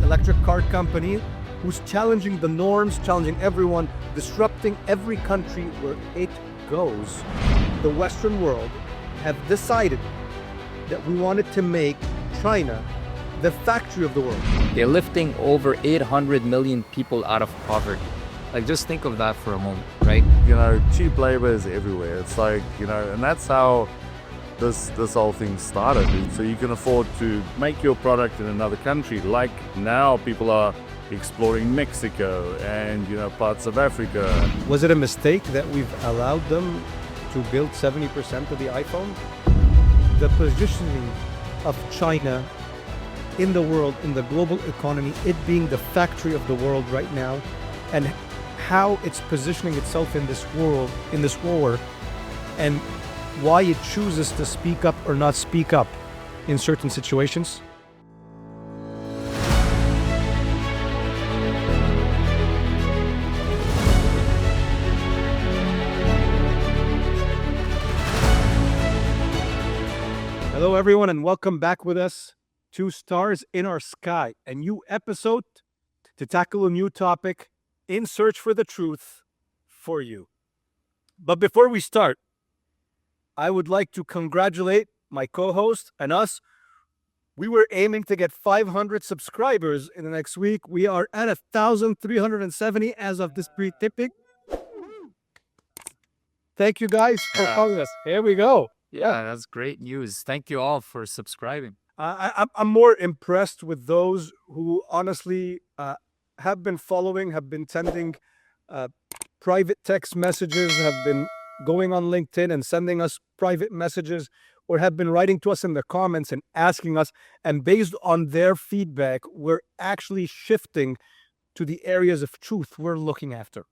electric car company who's challenging the norms, challenging everyone, disrupting every country where it goes. The Western world have decided that we wanted to make China the factory of the world. They're lifting over 800 million people out of poverty. Like, just think of that for a moment, right? Cheap labor is everywhere. It's like, and that's how this whole thing started. So you can afford to make your product in another country. Like now people are exploring Mexico and, parts of Africa. Was it a mistake that we've allowed them to build 70% of the iPhone? The positioning of China in the world, in the global economy, it being the factory of the world right now, and how it's positioning itself in this world, in this war, and why it chooses to speak up or not speak up in certain situations. Hello everyone, and welcome back with us. 2 stars in our sky, a new episode to tackle a new topic in search for the truth for you. But before we start, I would like to congratulate my co-host and us. We were aiming to get 500 subscribers in the next week. We are at 1,370 as of this pre-tipping. Thank you guys for following us. Here we go. Yeah, that's great news. Thank you all for subscribing. I'm more impressed with those who honestly have been following, have been sending private text messages, have been going on LinkedIn and sending us private messages, or have been writing to us in the comments and asking us. And based on their feedback, we're actually shifting to the areas of truth we're looking after.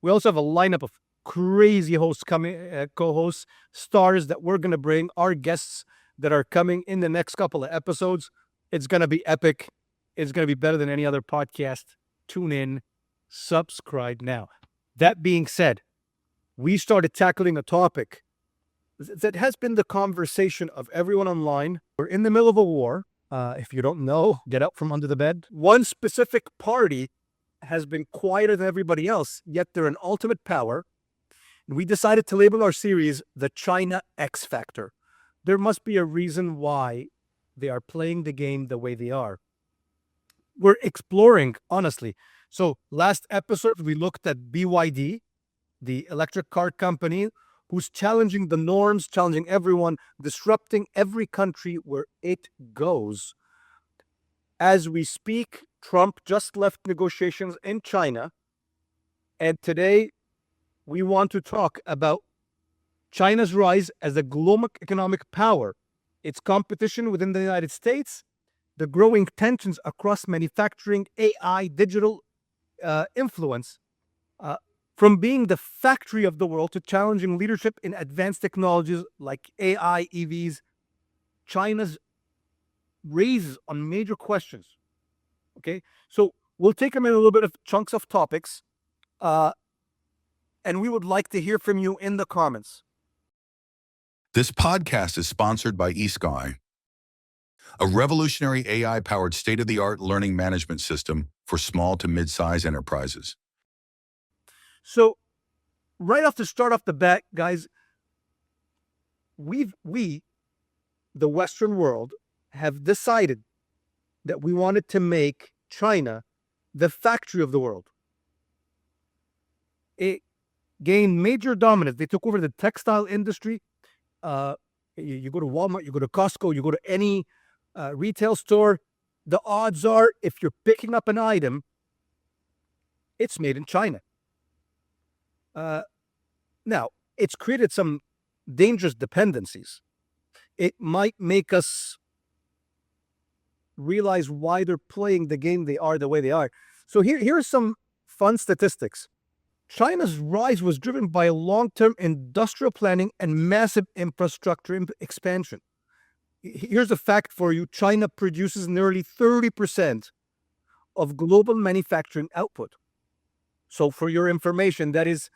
We also have a lineup of crazy hosts coming, co-hosts, stars that we're going to bring, our guests that are coming in the next couple of episodes. It's going to be epic. It's going to be better than any other podcast. Tune in, subscribe now. That being said, we started tackling a topic that has been the conversation of everyone online. We're in the middle of a war. If you don't know, get out from under the bed. One specific party has been quieter than everybody else, yet they're an ultimate power. And we decided to label our series the China X Factor. There must be a reason why they are playing the game the way they are. We're exploring, honestly. So last episode, we looked at BYD, the electric car company, who's challenging the norms, challenging everyone, disrupting every country where it goes. As we speak, Trump just left negotiations in China. And today, we want to talk about China's rise as a global economic power, its competition within the United States, the growing tensions across manufacturing, AI, digital influence, from being the factory of the world to challenging leadership in advanced technologies like AI, EVs. China's raises on major questions. Okay, so we'll take them in a little bit of chunks of topics, and we would like to hear from you in the comments. This podcast is sponsored by eSky, a revolutionary AI-powered state-of-the-art learning management system for small to mid-size enterprises. So, right off to start off the bat, guys, we, the Western world, have decided that we wanted to make China the factory of the world. It gained major dominance. They took over the textile industry. You go to Walmart, you go to Costco, you go to any retail store, the odds are if you're picking up an item, it's made in China. Now, it's created some dangerous dependencies. It might make us realize why they're playing the game they are the way they are. So here are some fun statistics. China's rise was driven by long-term industrial planning and massive infrastructure expansion. Here's a fact for you. China produces nearly 30% of global manufacturing output. So for your information, that is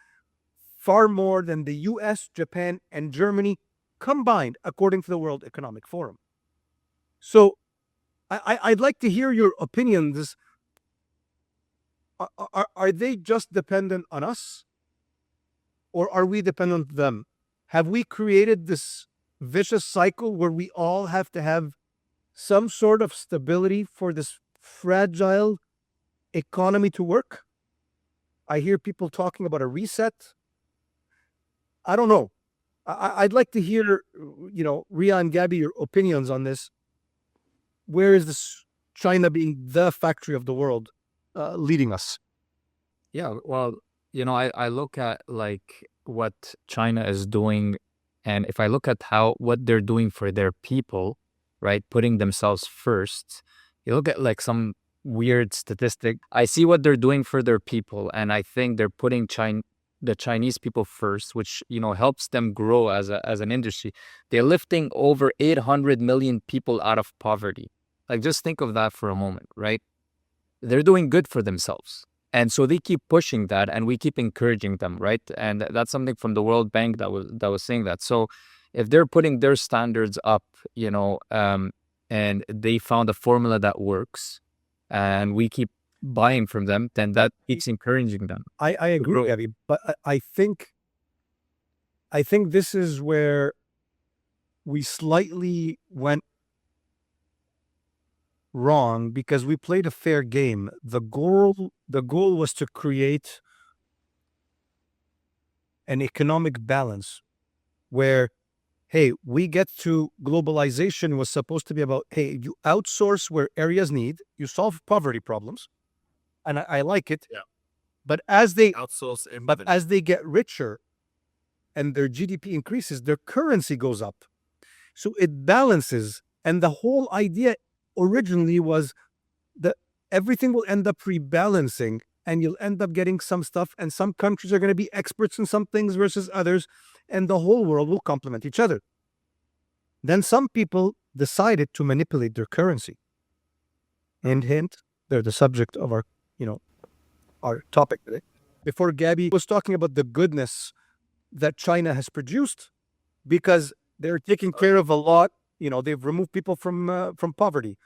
far more than the US, Japan, and Germany combined, according to the World Economic Forum. So I'd like to hear your opinions. Are they just dependent on us, or are we dependent on them? Have we created this vicious cycle where we all have to have some sort of stability for this fragile economy to work? I hear people talking about a reset. I don't know. I'd like to hear, Ria and Gabby, your opinions on this. Where is this China being the factory of the world leading us? Yeah, well, I look at like what China is doing, and if I look at what they're doing for their people, right, putting themselves first, you look at like some weird statistic. I see what they're doing for their people, and I think they're putting the Chinese people first, which helps them grow as an industry. They're lifting over 800 million people out of poverty. Like, just think of that for a moment, right? They're doing good for themselves. And so they keep pushing that, and we keep encouraging them, right? And that's something from the World Bank that was saying that. So if they're putting their standards up, and they found a formula that works, and we keep buying from them, then that keeps encouraging them. I agree, Abby, but I think this is where we slightly went wrong, because we played a fair game. The goal was to create an economic balance where, hey, we get to globalization was supposed to be about, hey, you outsource where areas need, you solve poverty problems, and I like it. Yeah. But as they Outsource as they get richer and their GDP increases, their currency goes up. So it balances. And the whole idea originally was that everything will end up rebalancing, and you'll end up getting some stuff, and some countries are going to be experts in some things versus others, and the whole world will complement each other. Then some people decided to manipulate their currency. And hint, they're the subject of our topic today. Before, Gabby was talking about the goodness that China has produced because they're taking care of a lot. They've removed people from poverty.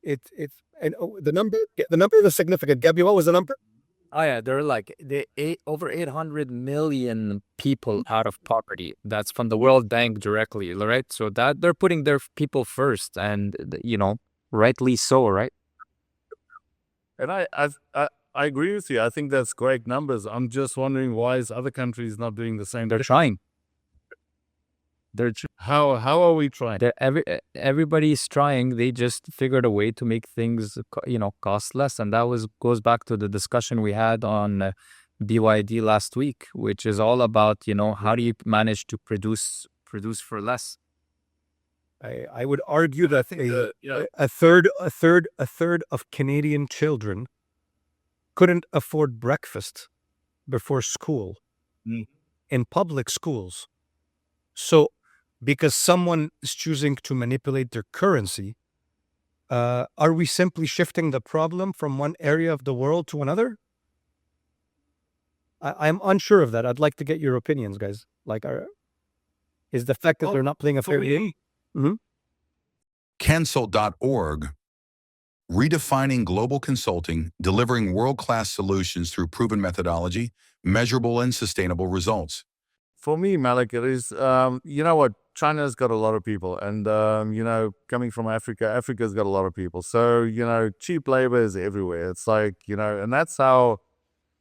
The number is significant. Gabby, what was the number? Oh yeah, they're like over 800 million people out of poverty. That's from the World Bank directly, right? So that they're putting their people first, and rightly so, right? And I agree with you. I think that's great numbers. I'm just wondering, why is other countries not doing the same? They're trying. How are we trying? Everybody's trying. They just figured a way to make things cost less, and that goes back to the discussion we had on BYD last week, which is all about how do you manage to produce for less. I would argue that a third of Canadian children couldn't afford breakfast before school in public schools. So, because someone is choosing to manipulate their currency, are we simply shifting the problem from one area of the world to another? I'm unsure of that. I'd like to get your opinions, guys. Like, is the fact that they're not playing a fair game? Cancel.org, redefining global consulting, delivering world-class solutions through proven methodology, measurable and sustainable results. For me, Malik, it is, what? China's got a lot of people, and, coming from Africa, Africa's got a lot of people. So, cheap labor is everywhere. It's like, and that's how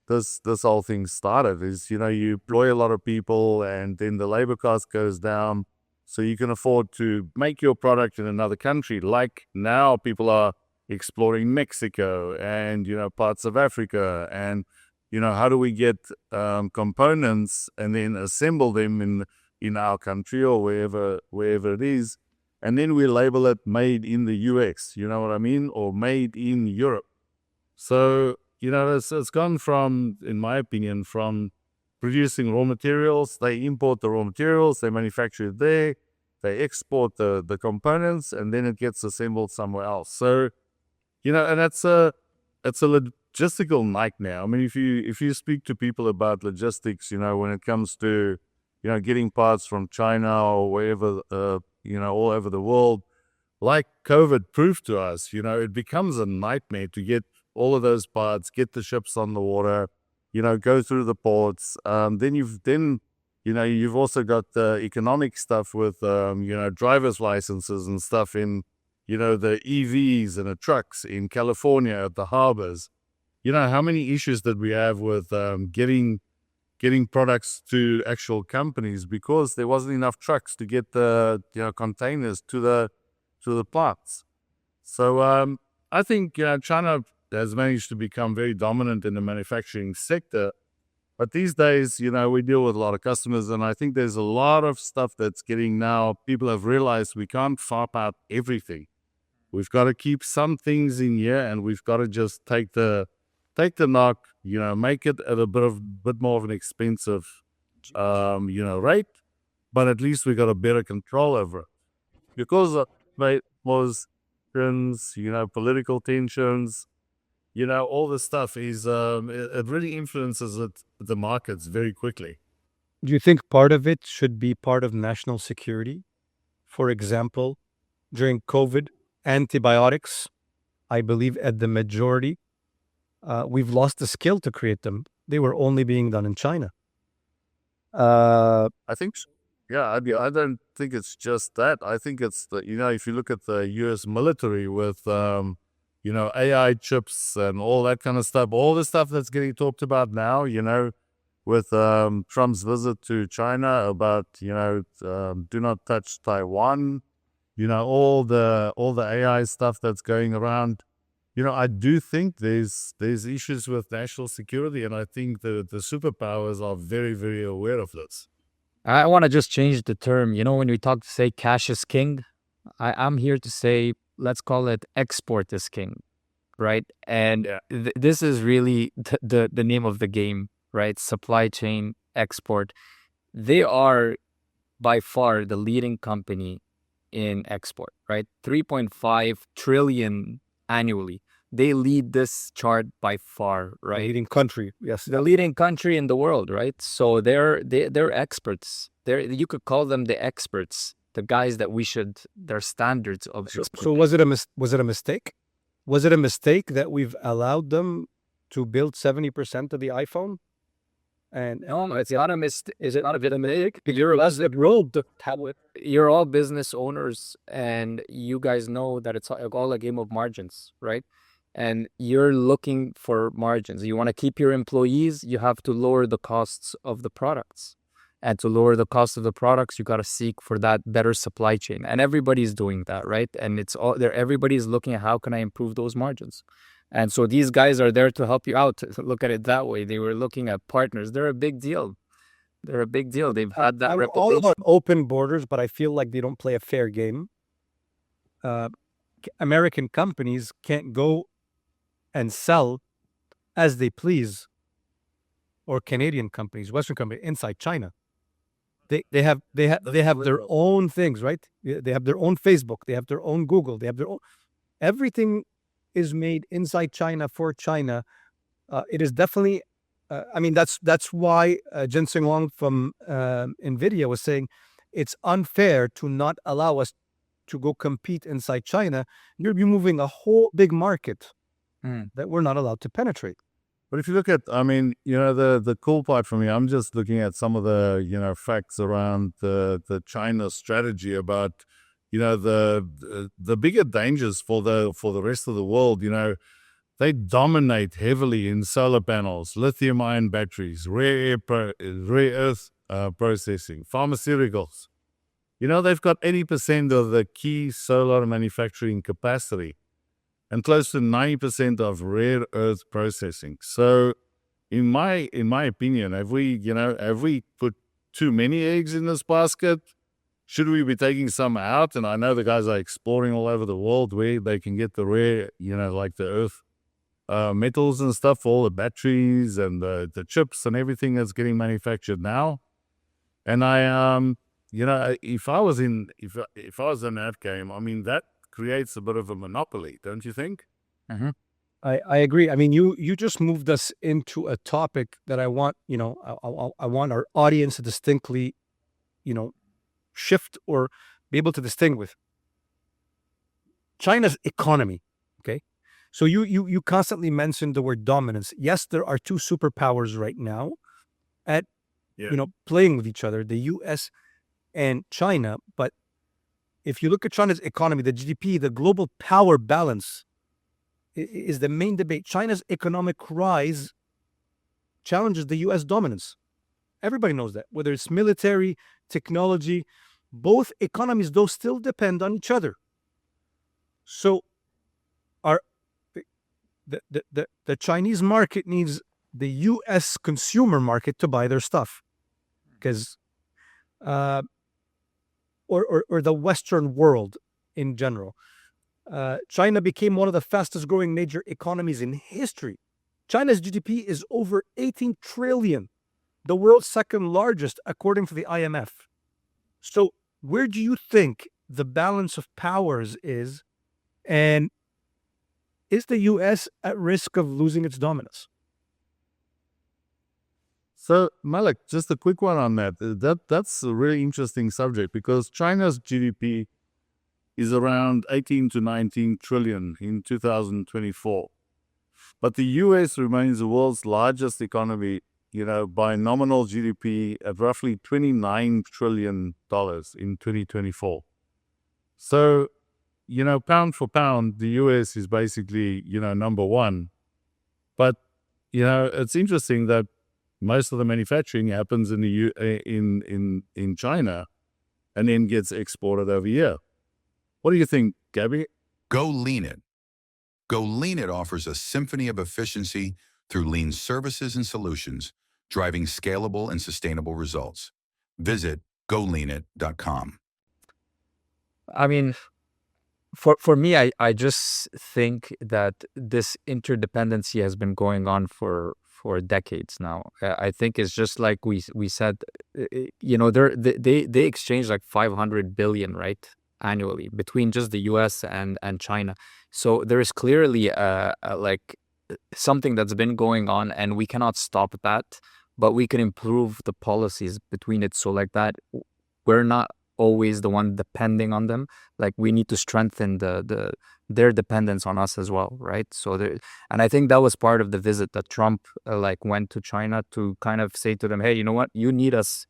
this whole thing started is, you employ a lot of people, and then the labor cost goes down. So you can afford to make your product in another country. Like now people are exploring Mexico and, parts of Africa. And, how do we get components and then assemble them in our country or wherever it is. And then we label it made in the UX, you know what I mean? Or made in Europe. So, it's gone from, in my opinion, from producing raw materials. They import the raw materials, they manufacture it there, they export the components, and then it gets assembled somewhere else. So, and it's a logistical nightmare. I mean, if you speak to people about logistics, when it comes to, getting parts from China or wherever, all over the world, like COVID proved to us, it becomes a nightmare to get all of those parts, get the ships on the water, go through the ports. Then you've also got the economic stuff with, driver's licenses and stuff in, the EVs and the trucks in California at the harbors. How many issues that we have with getting products to actual companies because there wasn't enough trucks to get the containers to the plants. So I think China has managed to become very dominant in the manufacturing sector. But these days, we deal with a lot of customers, and I think there's a lot of stuff that's getting now. People have realized we can't farm out everything. We've got to keep some things in here, and we've got to just take the knock, make it at a bit more of an expensive, rate, but at least we got a better control over it. Because of political tensions, all this stuff is, it really influences the markets very quickly. Do you think part of it should be part of national security? For example, during COVID, antibiotics, I believe at the majority, we've lost the skill to create them. They were only being done in China. I think, I don't think it's just that. I think it's if you look at the U.S. military with, AI chips and all that kind of stuff, all the stuff that's getting talked about now, with Trump's visit to China about, do not touch Taiwan, all the AI stuff that's going around. I do think there's issues with national security, and I think the superpowers are very, very aware of this. I want to just change the term. When we talk to say cash is king, I'm here to say, let's call it export is king, right? And this is really the name of the game, right? Supply chain, export. They are by far the leading company in export, right? 3.5 trillion annually. They lead this chart by far, right? The leading country, yes. The leading country in the world, right? So they're experts. You could call them the experts, the guys that their standards of. So was it a mistake? Was it a mistake that we've allowed them to build 70% of the iPhone? And no, it's not a mistake. Is it not a bit of a mistake? You're all business owners, and you guys know that it's all a game of margins, right? And you're looking for margins. You want to keep your employees, you have to lower the costs of the products. And to lower the cost of the products, you got to seek for that better supply chain. And everybody's doing that, right? And it's all there. Everybody's looking at how can I improve those margins. And so these guys are there to help you out. Look at it that way. They were looking at partners. They're a big deal. They've had that reputation. All about open borders, but I feel like they don't play a fair game. American companies can't go and sell as they please, or Canadian companies, Western companies inside China. They have their own things, right? They have their own Facebook, they have their own Google, they have their own. Everything is made inside China for China. It is definitely. That's why Jensen Huang from NVIDIA was saying it's unfair to not allow us to go compete inside China. You're moving a whole big market that we're not allowed to penetrate. But if you look at, the cool part for me, I'm just looking at some of the, facts around the China strategy about, the bigger dangers for the rest of the world. They dominate heavily in solar panels, lithium-ion batteries, rare earth processing, pharmaceuticals. They've got 80% of the key solar manufacturing capacity and close to 90% of rare earth processing. So, in my opinion, have we put too many eggs in this basket? Should we be taking some out? And I know the guys are exploring all over the world where they can get the rare, like the earth metals and stuff, all the batteries and the chips and everything that's getting manufactured now. And if I was in that game, that creates a bit of a monopoly, don't you think? Mm-hmm. I agree. You just moved us into a topic that I want, I want our audience to distinctly, shift or be able to distinguish. China's economy. Okay, so you constantly mentioned the word dominance. Yes, there are two superpowers right now at playing with each other, the U.S. and China. But if you look at China's economy, the GDP, the global power balance is the main debate. China's economic rise challenges the U.S. dominance. Everybody knows that. Whether it's military, technology, both economies, though, still depend on each other. So our the Chinese market needs the U.S. consumer market to buy their stuff, because or the Western world in general. China became one of the fastest growing major economies in history. China's GDP is over 18 trillion, the world's second largest, according to the IMF. So where do you think the balance of powers is? And is the U.S. at risk of losing its dominance? So, Malik, just a quick one on that. That's a really interesting subject because China's GDP is around 18 to 19 trillion in 2024. But the US remains the world's largest economy, by nominal GDP at roughly $29 trillion in 2024. So, pound for pound, the US is basically, number one. But, it's interesting that most of the manufacturing happens in in China and then gets exported over here. What do you think, Gabby? Go Lean It. Go Lean It offers a symphony of efficiency through lean services and solutions, driving scalable and sustainable results. Visit goleanit.com. I mean, for me, I just think that this interdependency has been going on for decades now. I think it's just like we said, they exchange like 500 billion, right, annually between just the U.S. and China. So there is clearly like something that's been going on, and we cannot stop that, but we can improve the policies between it. So like that, we're not always the one depending on them. Like we need to strengthen their dependence on us as well, right? So and I think that was part of the visit that Trump went to China to kind of say to them, hey, you know what, you need us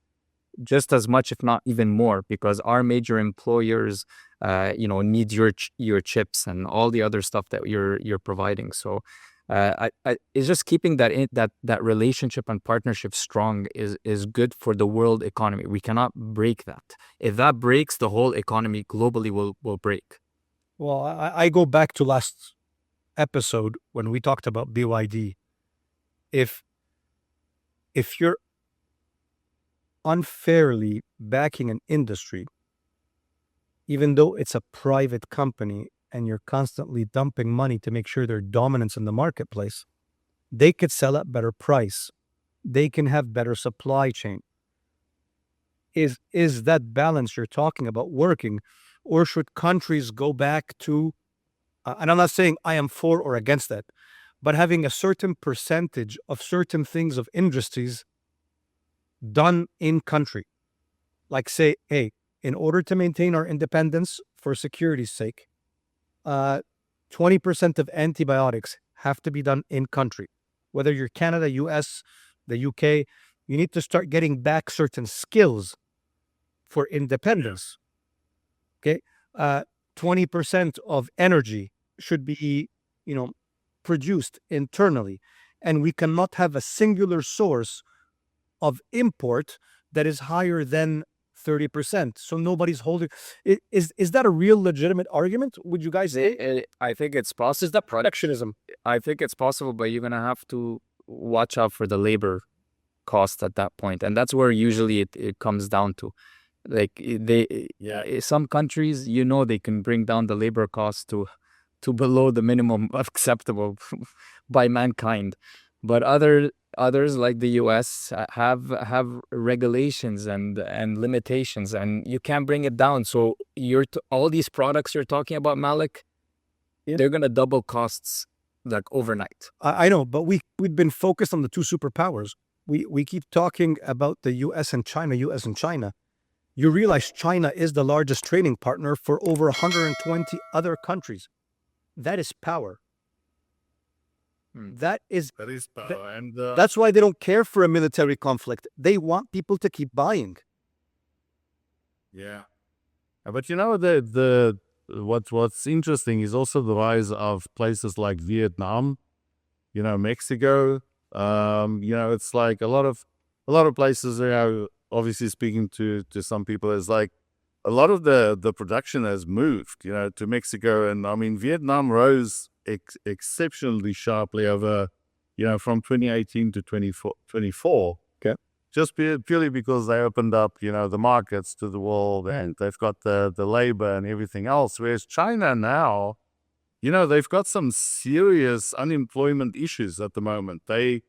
just as much, if not even more, because our major employers need your chips and all the other stuff that you're providing. So it's just keeping that relationship and partnership strong is good for the world economy. We cannot break that. If that breaks, the whole economy globally will break. Well, I go back to last episode when we talked about BYD. If you're unfairly backing an industry, even though it's a private company, and you're constantly dumping money to make sure their dominance in the marketplace, they could sell at better price. They can have better supply chain. Is that balance you're talking about working, or should countries go back to, and I'm not saying I am for or against that, but having a certain percentage of certain things of industries done in country? Like say, hey, in order to maintain our independence for security's sake, 20% of antibiotics have to be done in country. Whether you're Canada, US, the UK, you need to start getting back certain skills for independence. Okay, 20% of energy should be, produced internally, and we cannot have a singular source of import that is higher than 30%. So nobody's holding. Is that a real legitimate argument? Would you guys say? I think it's possible. Is that protectionism? I think it's possible, but you're gonna have to watch out for the labor cost at that point, and that's where usually it comes down to. Like some countries, they can bring down the labor cost to below the minimum acceptable by mankind, but others like the US have regulations and limitations, and you can't bring it down. So all these products you're talking about, Malik, they're gonna double costs like overnight. I know, but we've been focused on the two superpowers. We keep talking about the US and China, you realize China is the largest trading partner for over 120 other countries. That is power. Hmm. That is That is power. Th- And that's why they don't care for a military conflict. They want people to keep buying. yeah. But you know, what's interesting is also the rise of places like Vietnam, you know, Mexico. You know, it's like a lot of places, you know, obviously speaking to some people, is like a lot of the production has moved, you know, to Mexico. And I mean, Vietnam rose exceptionally sharply over, you know, from 2018 to 24. Okay. Just purely because they opened up, you know, the markets to the world, and they've got the labor and everything else. Whereas China now, you know, they've got some serious unemployment issues at the moment. They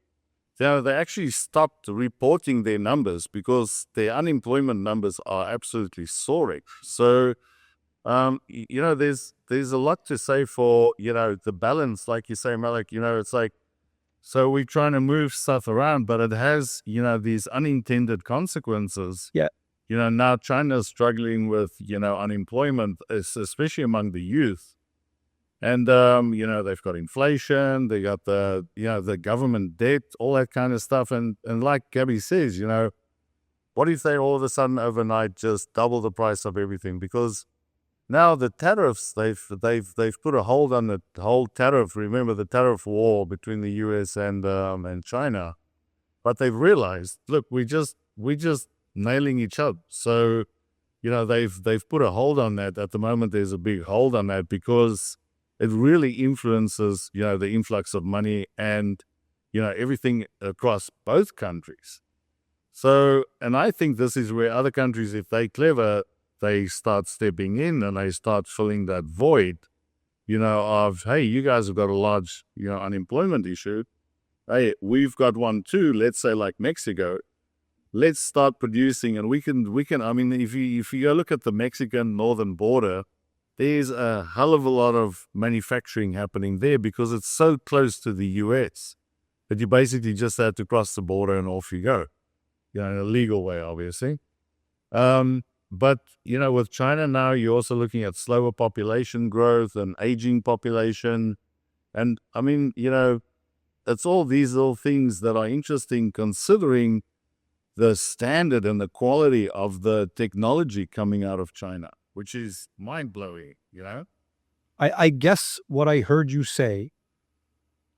actually stopped reporting their numbers because their unemployment numbers are absolutely soaring. So, you know, there's a lot to say for, you know, the balance, like you say, Malik. You know, it's like, so we're trying to move stuff around, but it has, you know, these unintended consequences. Yeah. You know, now China's struggling with, you know, unemployment, especially among the youth. And, you know, they've got inflation, they got the, you know, the government debt, all that kind of stuff. And like Gabby says, you know, what if they all of a sudden overnight just double the price of everything? Because now the tariffs, they've put a hold on the whole tariff. Remember the tariff war between the US and China. But they've realized, look, we just nailing each other. So, you know, they've put a hold on that. At the moment there's a big hold on that because it really influences, you know, the influx of money and, you know, everything across both countries. So, and I think this is where other countries, if they're clever, they start stepping in and they start filling that void, you know, of, hey, you guys have got a large, you know, unemployment issue. Hey, we've got one too. Let's say like Mexico. Let's start producing, and we can. I mean, if you go look at the Mexican northern border, there's a hell of a lot of manufacturing happening there because it's so close to the US that you basically just have to cross the border and off you go. You know, in a legal way, obviously. But, you know, with China now, you're also looking at slower population growth and aging population. And I mean, you know, it's all these little things that are interesting considering the standard and the quality of the technology coming out of China, which is mind-blowing, you know? I guess what I heard you say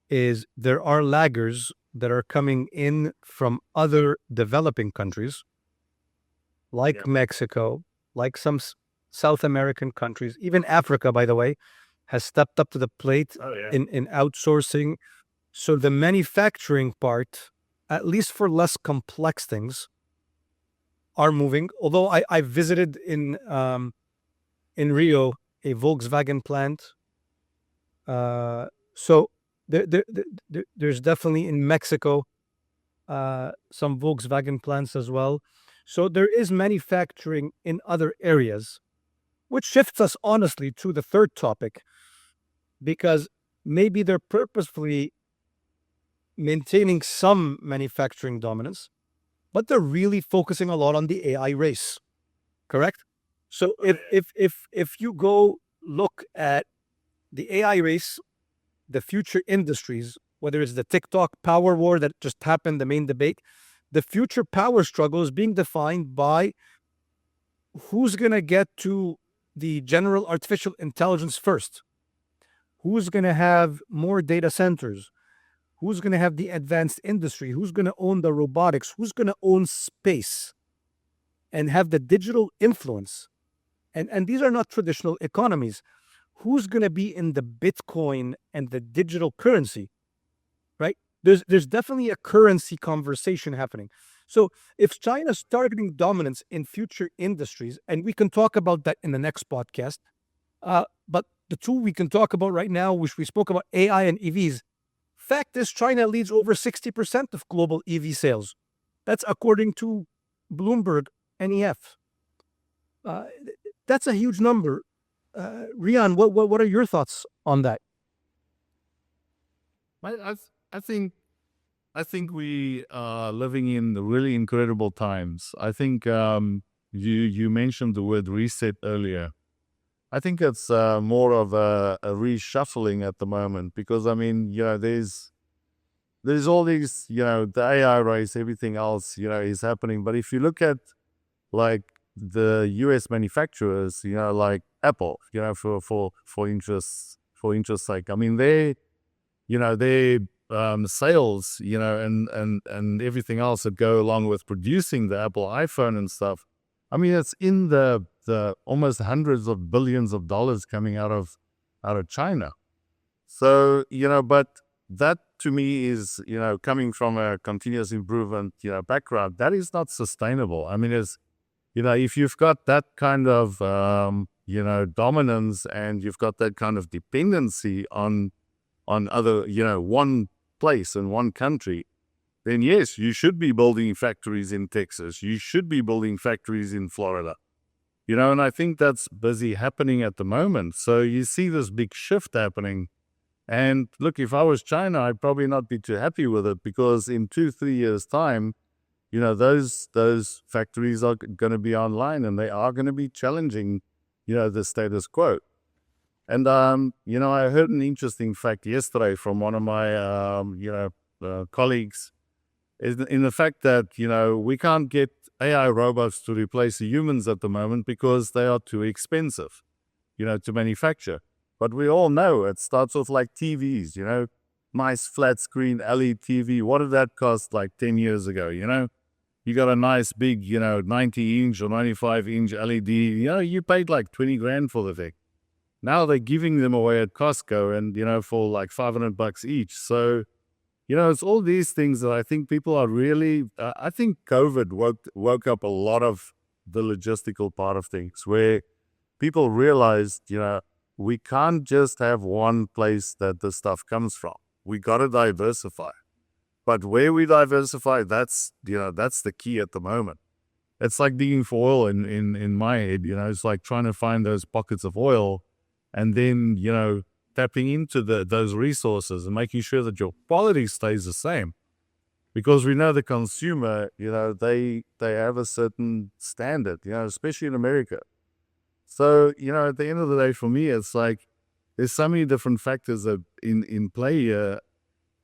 is there are laggers that are coming in from other developing countries, like Yeah. Mexico, like some South American countries, even Africa, by the way, has stepped up to the plate Oh, yeah. in outsourcing. So the manufacturing part, at least for less complex things, are moving. Although I visited in Rio a Volkswagen plant. So there's definitely in Mexico some Volkswagen plants as well. So there is manufacturing in other areas, which shifts us honestly to the third topic, because maybe they're purposefully maintaining some manufacturing dominance, but they're really focusing a lot on the AI race. Correct? So if you go look at the AI race, the future industries, whether it's the TikTok power war that just happened, the main debate, the future power struggle is being defined by who's going to get to the general artificial intelligence first, who's going to have more data centers, who's going to have the advanced industry, who's going to own the robotics, who's going to own space and have the digital influence. And these are not traditional economies. Who's going to be in the Bitcoin and the digital currency, right? There's definitely a currency conversation happening. So if China's targeting dominance in future industries, and we can talk about that in the next podcast, but the two we can talk about right now, which we spoke about, AI and EVs, fact is China leads over 60% of global EV sales. That's according to Bloomberg NEF. That's a huge number. Rian, what are your thoughts on that? I think we are living in really incredible times. I think you mentioned the word reset earlier. I think it's more of a reshuffling at the moment because I mean, there's all these, the AI race, everything else, is happening. But if you look at like the US manufacturers, like Apple, for interest sake, I mean, their sales, and everything else that go along with producing the Apple iPhone and stuff. I mean, it's in the almost hundreds of billions of dollars coming out of China. So, but that to me is, coming from a continuous improvement, background, that is not sustainable. I mean, if you've got that kind of, dominance and you've got that kind of dependency on other, one place and one country, then yes, you should be building factories in Texas. You should be building factories in Florida. And I think that's busy happening at the moment. So you see this big shift happening. And look, if I was China, I'd probably not be too happy with it because in 2-3 years' time, those factories are going to be online and they are going to be challenging, the status quo. And, I heard an interesting fact yesterday from one of my, colleagues in the fact that, we can't get AI robots to replace the humans at the moment because they are too expensive, to manufacture. But we all know it starts off like TVs, nice flat screen LED TV. What did that cost like 10 years ago, You got a nice big, 90-inch or 95-inch LED, you paid like 20 grand for the thing. Now they're giving them away at Costco and, for like $500 each. So, it's all these things that I think people are really, I think COVID woke up a lot of the logistical part of things where people realized, we can't just have one place that the stuff comes from. We got to diversify. But where we diversify, that's the key at the moment. It's like digging for oil in my head, it's like trying to find those pockets of oil and then, tapping into those resources and making sure that your quality stays the same. Because we know the consumer, they have a certain standard, especially in America. So, at the end of the day, for me, it's like there's so many different factors that in play here.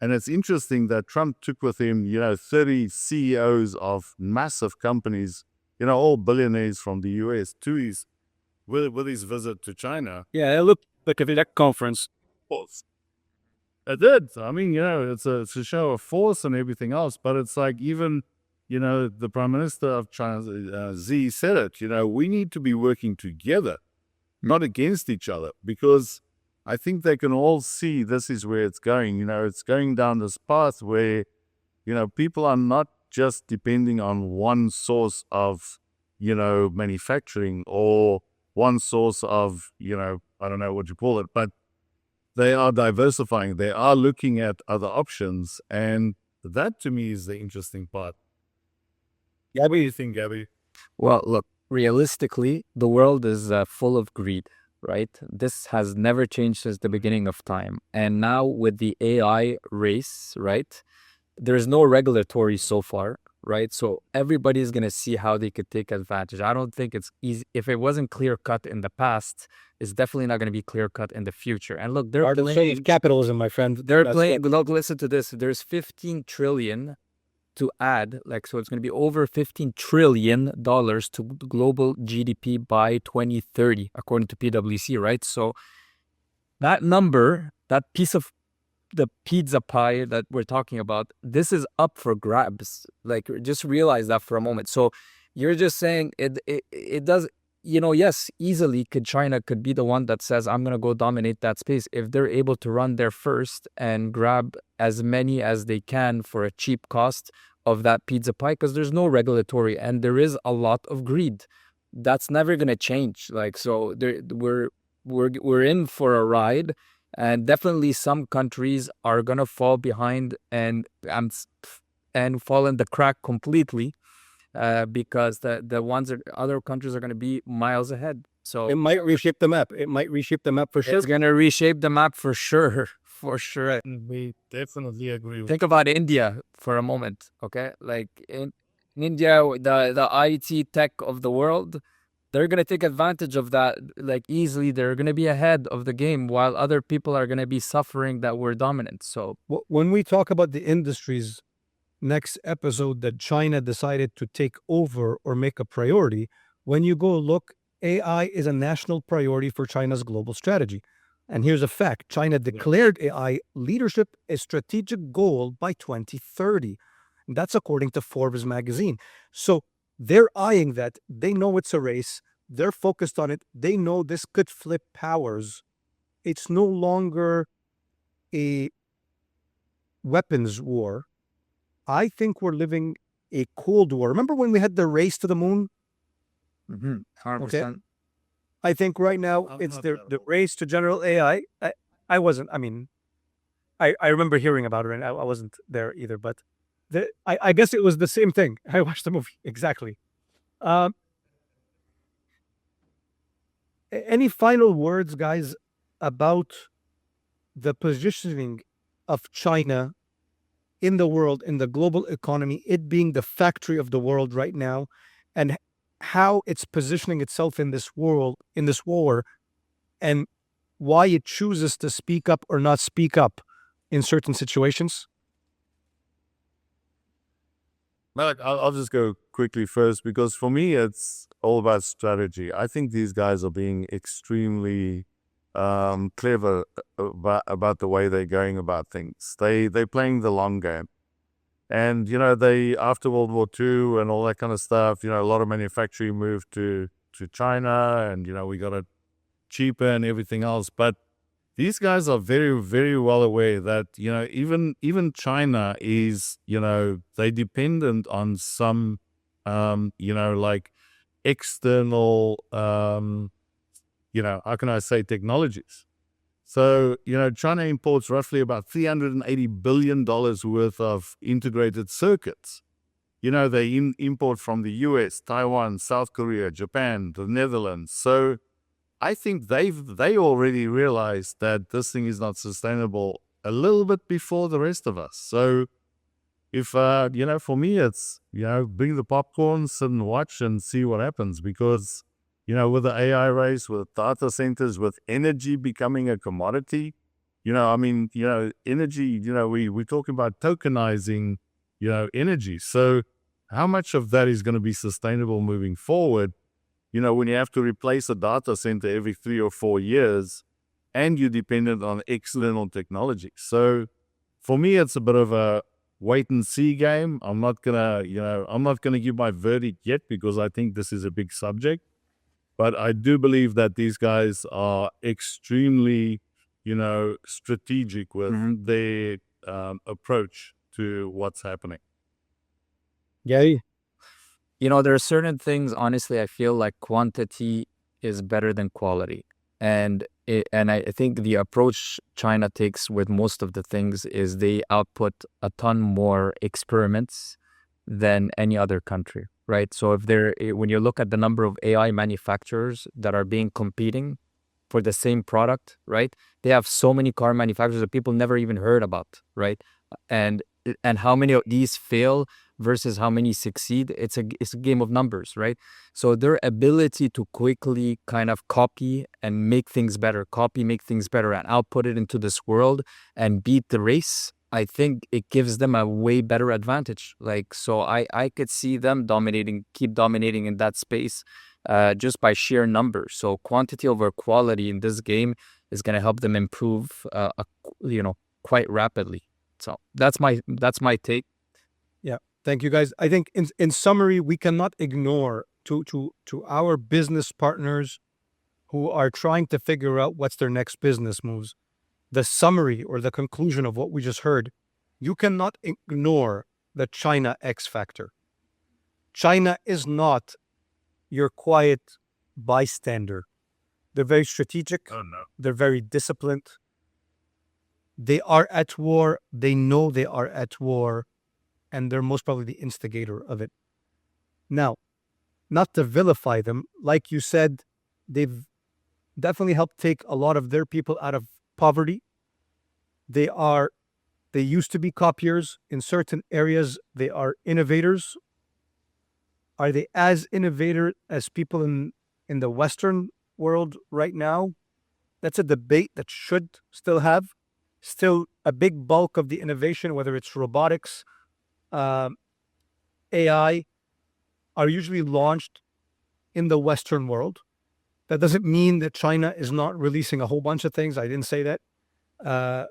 And it's interesting that Trump took with him, 30 CEOs of massive companies, all billionaires from the US with his visit to China. Yeah, it looked like a tech conference. It did. I mean, it's a show of force and everything else, but it's like even, the Prime Minister of China, Xi, said it, we need to be working together, not against each other, because I think they can all see this is where it's going. It's going down this path where, people are not just depending on one source of, manufacturing or one source of, I don't know what you call it, but they are diversifying. They are looking at other options. And that to me is the interesting part. What do you think, Gabby? Well, look, realistically, the world is full of greed, right? This has never changed since the beginning of time. And now with the AI race, right, there's no regulatory so far, right? So everybody's going to see how they could take advantage. I don't think it's easy. If it wasn't clear-cut in the past, it's definitely not going to be clear-cut in the future. And look, they're playing capitalism, my friend. They're playing. Look, listen to this. There's 15 trillion to add, so it's going to be over $15 trillion to global GDP by 2030, according to PwC, right? So that number, that piece of the pizza pie that we're talking about, this is up for grabs. Just realize that for a moment. So you're just saying it does, yes, easily China could be the one that says, I'm going to go dominate that space. If they're able to run there first and grab as many as they can for a cheap cost of that pizza pie, because there's no regulatory and there is a lot of greed. That's never going to change. So we're in for a ride. And definitely some countries are going to fall behind and fall in the crack completely because the ones that other countries are going to be miles ahead. So it might reshape the map. It might reshape the map for sure. It's going to reshape the map for sure. For sure. We definitely agree. Think about India for a moment, okay? India, the IT tech of the world, they're gonna take advantage of that like easily. They're gonna be ahead of the game while other people are gonna be suffering that we're dominant. So When we talk about the industries next episode that China decided to take over or make a priority, when you go look, AI is a national priority for China's global strategy. And here's a fact: China declared AI leadership a strategic goal by 2030. And that's according to Forbes magazine. So they're eyeing that. They know it's a race. They're focused on it. They know this could flip powers. It's no longer a weapons war. I think we're living a Cold War. Remember when we had the race to the moon? 100%. I think right now I'm it's not the that old. race to general AI. I wasn't. I mean, I remember hearing about it, and I wasn't there either. But I guess it was the same thing. I watched the movie exactly. Um, any final words, guys, about the positioning of China in the world, in the global economy, it being the factory of the world right now, and how it's positioning itself in this world, in this war, and why it chooses to speak up or not speak up in certain situations? Malik, I'll just go quickly first because for me, it's all about strategy. I think these guys are being extremely clever about the way they're going about things. They're playing the long game. And, they, after World War II and all that kind of stuff, a lot of manufacturing moved to China and, we got it cheaper and everything else. But these guys are very, very well aware that, even China is, they dependent on some, like external, how can I say, technologies. So, China imports roughly about $380 billion worth of integrated circuits. They import from the US, Taiwan, South Korea, Japan, the Netherlands. So I think they already realized that this thing is not sustainable a little bit before the rest of us. So if, for me, it's, bring the popcorn, sit and watch and see what happens because, with the AI race, with data centers, with energy becoming a commodity, energy, we're talking about tokenizing, energy. So how much of that is going to be sustainable moving forward? When you have to replace a data center every 3 or 4 years and you're dependent on external technology. So for me, it's a bit of a wait and see game. I'm not gonna give my verdict yet because I think this is a big subject. But I do believe that these guys are extremely, strategic with their approach to what's happening. Yeah. There are certain things, honestly, I feel like quantity is better than quality. And I think the approach China takes with most of the things is they output a ton more experiments than any other country, right? So when you look at the number of AI manufacturers that are being competing for the same product, right? They have so many car manufacturers that people never even heard about, right? And how many of these fail versus how many succeed, it's a game of numbers, right? So their ability to quickly kind of copy and make things better, and output it into this world and beat the race, I think it gives them a way better advantage. So I could see them keep dominating in that space just by sheer numbers. So quantity over quality in this game is going to help them improve, quite rapidly. So that's my take. Yeah. Thank you, guys. I think in summary, we cannot ignore to our business partners who are trying to figure out what's their next business moves. The summary or the conclusion of what we just heard, you cannot ignore the China X factor. China is not your quiet bystander. They're very strategic. Oh, no. They're very disciplined. They are at war. They know they are at war, and they're most probably the instigator of it. Now, not to vilify them, like you said, they've definitely helped take a lot of their people out of poverty. They used to be copiers in certain areas. They are innovators. Are they as innovative as people in the Western world right now? That's a debate that should still have. Still, a big bulk of the innovation, whether it's robotics, um, AI, are usually launched in the Western world. That doesn't mean that China is not releasing a whole bunch of things. I didn't say that. Uh,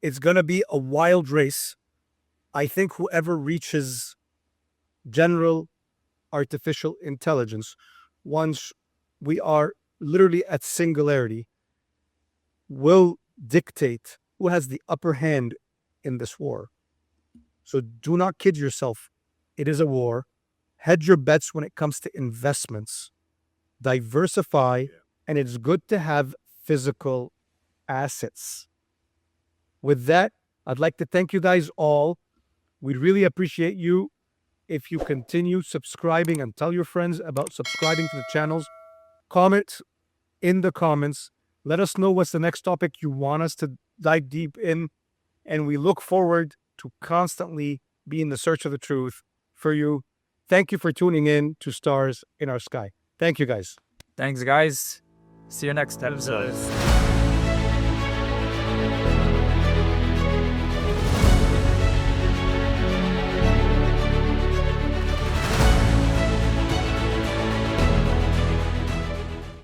it's going to be a wild race. I think whoever reaches general artificial intelligence, once we are literally at singularity, will dictate who has the upper hand in this war. So do not kid yourself. It is a war. Hedge your bets when it comes to investments. Diversify, and it's good to have physical assets. With that, I'd like to thank you guys all. We'd really appreciate you if you continue subscribing and tell your friends about subscribing to the channels. Comment in the comments. Let us know what's the next topic you want us to dive deep in. And we look forward to constantly be in the search of the truth for you. Thank you for tuning in to Stars in Our Sky. Thank you, guys. Thanks, guys. See you next episode.